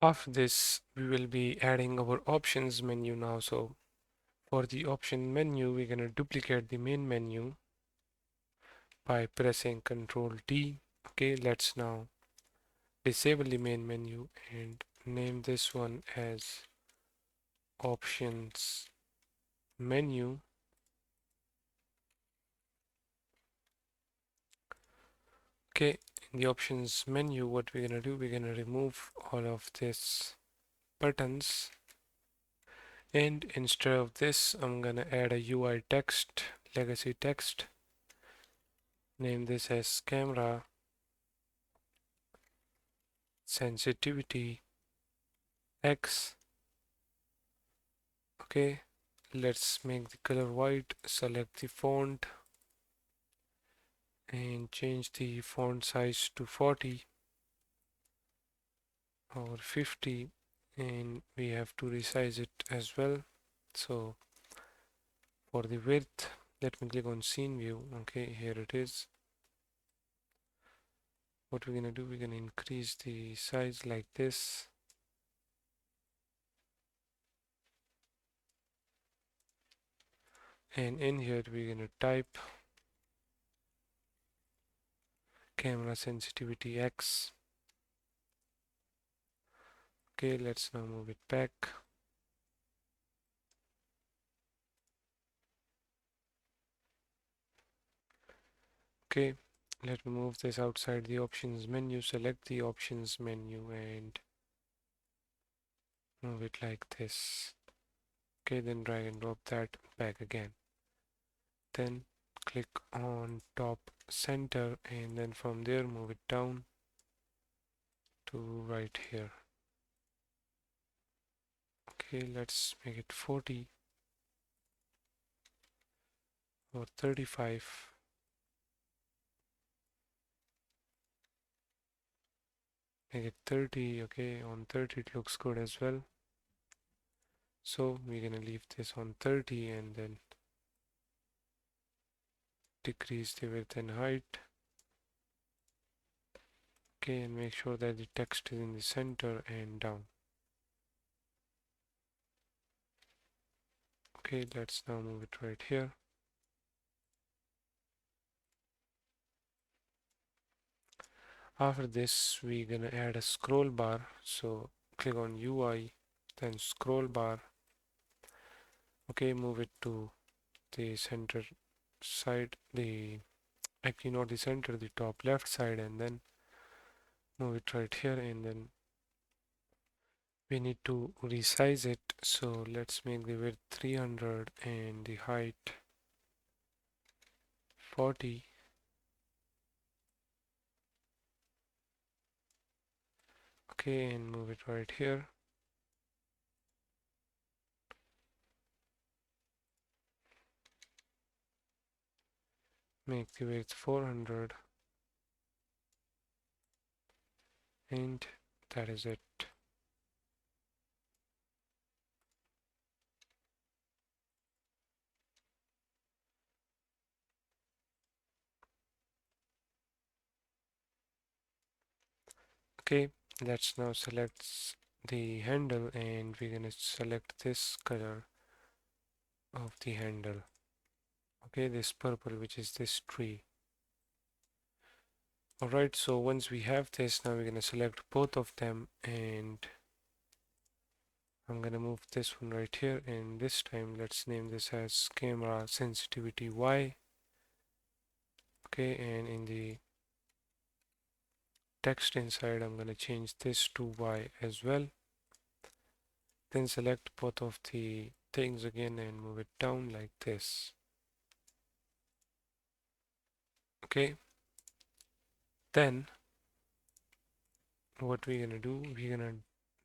After this, we will be adding our options menu now. So for the option menu, we're going to duplicate the main menu by pressing Ctrl D. Okay, let's now disable the main menu and name this one as options menu. Okay, in the options menu, what we're going to do, we're going to remove all of this buttons, and instead of this, I'm going to add a UI text, legacy text, name this as camera sensitivity X. Okay, let's make the color white, select the font and change the font size to 40 or 50, and we have to resize it as well. So for the width, let me click on scene view. Okay, here it is. What we're gonna do, we're gonna increase the size like this. And in here we're gonna type camera sensitivity X. Okay, let's now move it back. Okay, let me move this outside the options menu, select the options menu and move it like this. Okay, then drag and drop that back again. Then click on top center and then from there move it down to right here. Okay, let's make it 40 or 35. Make it 30. Okay, on 30 it looks good as well. So we're gonna leave this on 30 and then decrease the width and height. Okay, and make sure that the text is in the center and down. Okay, let's now move it right here. After this, we're gonna add a scroll bar. So click on UI, then scroll bar. Okay, move it to the center side, actually not the center, the top left side, and then move it right here, and then we need to resize it. So let's make the width 300 and the height 40. Okay, and move it right here. Make the width 400, and that is it. Okay, let's now select the handle and we're gonna select this color of the handle. Okay, this purple, which is this tree. Alright, so once we have this, now we're gonna select both of them and I'm gonna move this one right here, and this time let's name this as camera sensitivity Y. Okay, and in the text inside I'm gonna change this to Y as well. Then select both of the things again and move it down like this. Okay, then what we're gonna do, we're gonna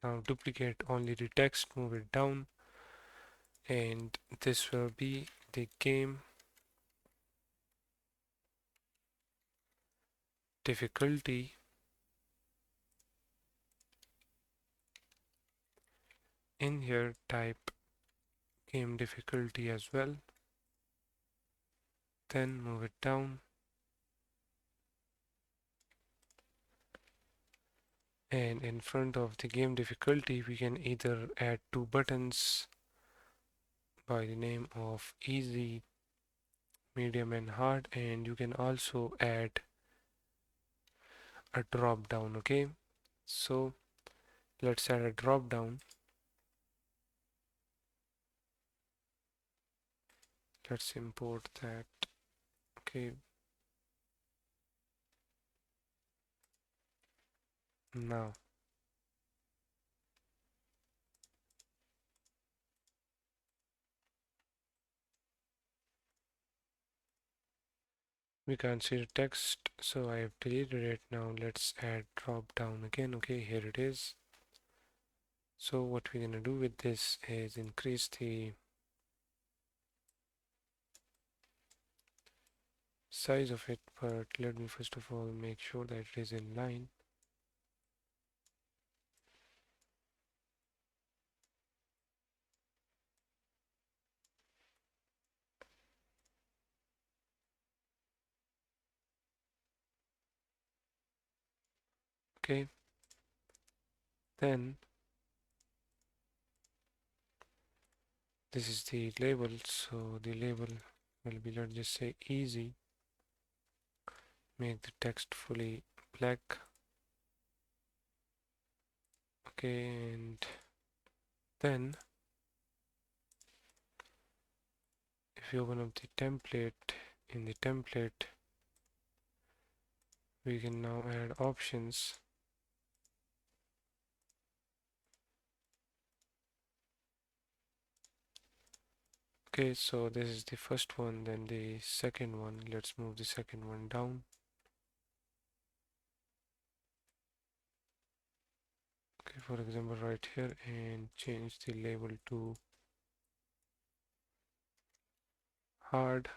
now duplicate only the text, move it down, and this will be the game difficulty. In here type game difficulty as well, then move it down. And in front of the game difficulty, we can either add two buttons by the name of easy, medium, and hard, and you can also add a drop down. Okay, so let's add a drop down. Let's import that. Okay, now we can't see the text, so I have deleted it. Now let's add drop down again. Okay, here it is. So what we're gonna do with this is increase the size of it, but let me first of all make sure that it is in line. Okay, then this is the label, so the label will be, let's just say, easy. Make the text fully black. Okay, and then if you open up the template, in the template we can now add options. Okay, so this is the first one, then the second one. Let's move the second one down. Okay, for example, right here, and change the label to hard,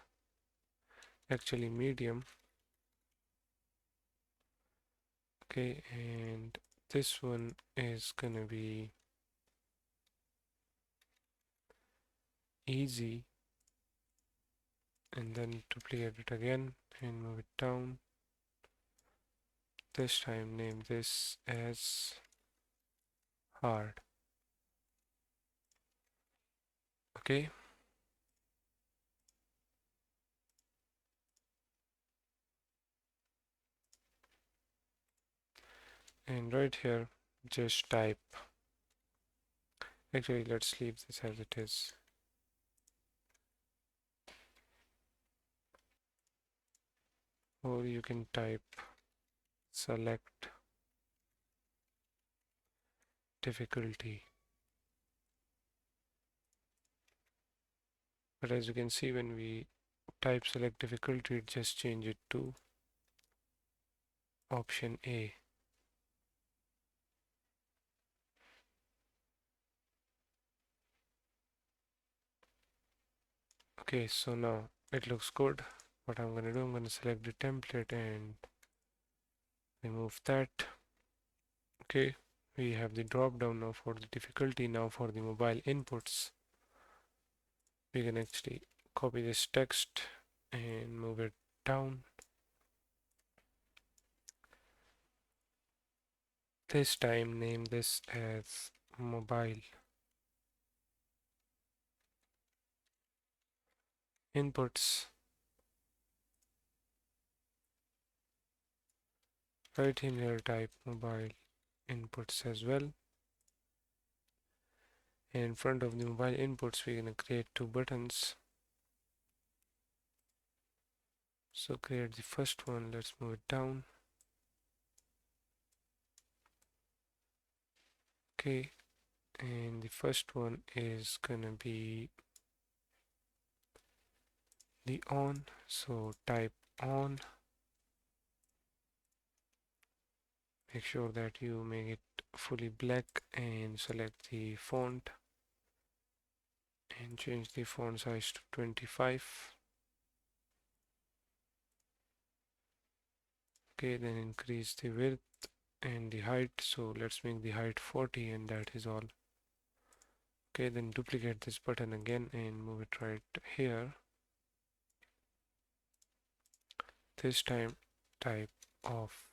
actually medium. Okay, and this one is gonna be easy, and then duplicate it again and move it down. This time name this as hard. Okay, and right here just type, actually let's leave this as it is. Or you can type select difficulty. But as you can see, when we type select difficulty, it just change it to option A. Okay, so now it looks good. What I'm gonna do, I'm gonna select the template and remove that. Okay, we have the drop down now for the difficulty. Now for the mobile inputs, we can actually copy this text and move it down. This time name this as mobile inputs. Right in here type mobile inputs as well. And in front of the mobile inputs, we're gonna create two buttons. So create the first one, let's move it down. Okay, and the first one is gonna be the on, so type on. Make sure that you make it fully black and select the font and change the font size to 25. Okay, then increase the width and the height, so let's make the height 40 and that is all. Okay, then duplicate this button again and move it right here. This time type off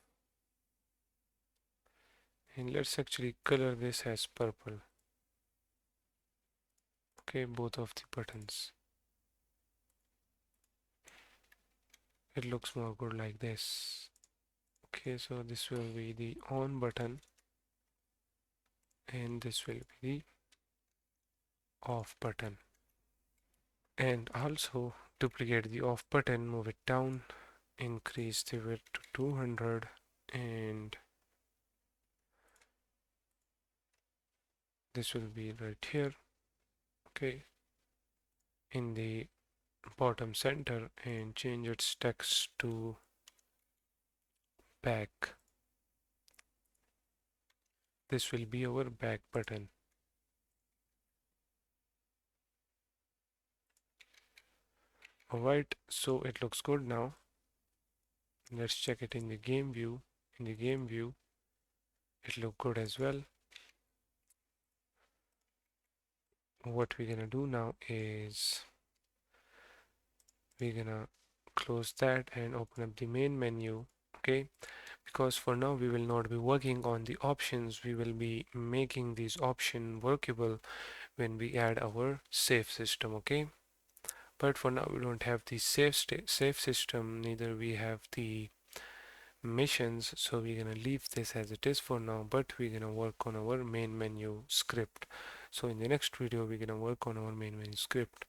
And let's actually color this as purple. Okay, both of the buttons. It looks more good like this. Okay, so this will be the on button and this will be the off button. And also duplicate the off button, move it down, increase the width to 200, and this will be right here. Okay, in the bottom center, and change its text to back. This will be our back button. Alright, so it looks good now. Let's check it in the game view. In the game view, it looked good as well. What we're gonna do now is we're gonna close that and open up the main menu. Okay, because for now we will not be working on the options, we will be making these options workable when we add our save system. Okay, but for now we don't have the save system, neither we have the missions, so we're gonna leave this as it is for now, but we're gonna work on our main menu script. So in the next video we're gonna work on our main menu script.